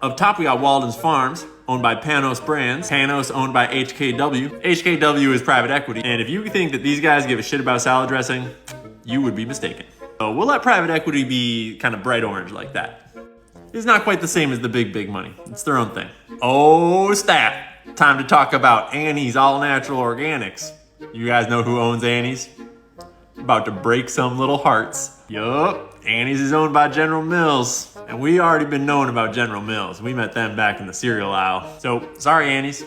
Up top, we got Walden's Farms, owned by Panos Brands. Panos owned by HKW. HKW is private equity. And if you think that these guys give a shit about salad dressing, you would be mistaken. So we'll let private equity be kind of bright orange like that. It's not quite the same as the big money. It's their own thing. Oh, stat. Time to talk about Annie's All Natural Organics. You guys know who owns Annie's? About to break some little hearts. Yup, Annie's is owned by General Mills. And we already been known about General Mills. We met them back in the cereal aisle. So, sorry Annie's.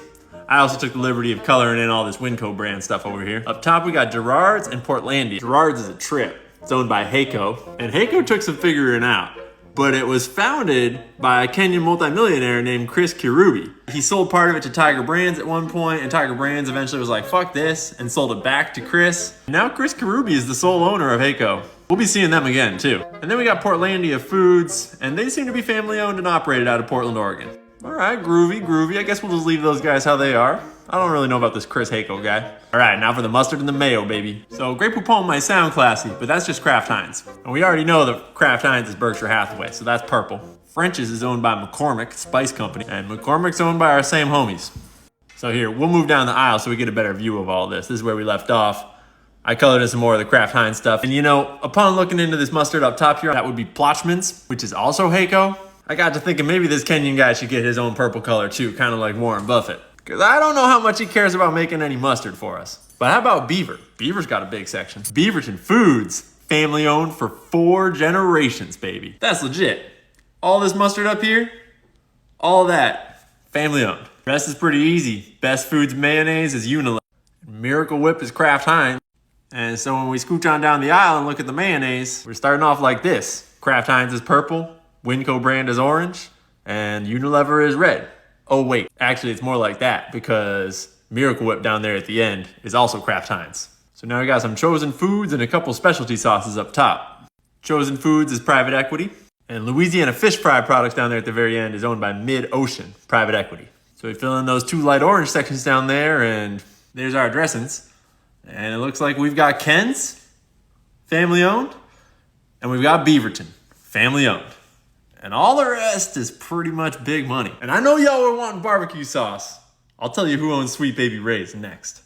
I also took the liberty of coloring in all this Winco brand stuff over here. Up top we got Gerard's and Portlandia. Gerard's is a trip. It's owned by Heiko. And Heiko took some figuring out. But it was founded by a Kenyan multimillionaire named Chris Kirubi. He sold part of it to Tiger Brands at one point, and Tiger Brands eventually was like, fuck this, and sold it back to Chris. Now Chris Kirubi is the sole owner of Heiko. We'll be seeing them again, too. And then we got Portlandia Foods, and they seem to be family owned and operated out of Portland, Oregon. All right, groovy. I guess we'll just leave those guys how they are. I don't really know about this Chris Heiko guy. All right, now for the mustard and the mayo, baby. So Grey Poupon might sound classy, but that's just Kraft Heinz. And we already know that Kraft Heinz is Berkshire Hathaway, so that's purple. French's is owned by McCormick Spice Company, and McCormick's owned by our same homies. So here, we'll move down the aisle so we get a better view of all this. This is where we left off. I colored in some more of the Kraft Heinz stuff. And you know, upon looking into this mustard up top here, that would be Plotchman's, which is also Heiko. I got to thinking maybe this Kenyan guy should get his own purple color too, kind of like Warren Buffett. Because I don't know how much he cares about making any mustard for us. But how about Beaver? Beaver's got a big section. Beaverton Foods, family owned for 4 generations, baby. That's legit. All this mustard up here, all that, family owned. Rest is pretty easy. Best Foods mayonnaise is Unilever. Miracle Whip is Kraft Heinz. And so when we scooch on down the aisle and look at the mayonnaise, we're starting off like this. Kraft Heinz is purple, Winco brand is orange, and Unilever is red. Oh wait, actually it's more like that because Miracle Whip down there at the end is also Kraft Heinz. So now we got some Chosen Foods and a couple specialty sauces up top. Chosen Foods is private equity, and Louisiana Fish Fry products down there at the very end is owned by Mid-Ocean private equity. So we fill in those 2 light orange sections down there, and there's our dressings. And it looks like we've got Ken's, family owned, and we've got Beaverton, family owned. And all the rest is pretty much big money. And I know y'all were wanting barbecue sauce. I'll tell you who owns Sweet Baby Ray's next.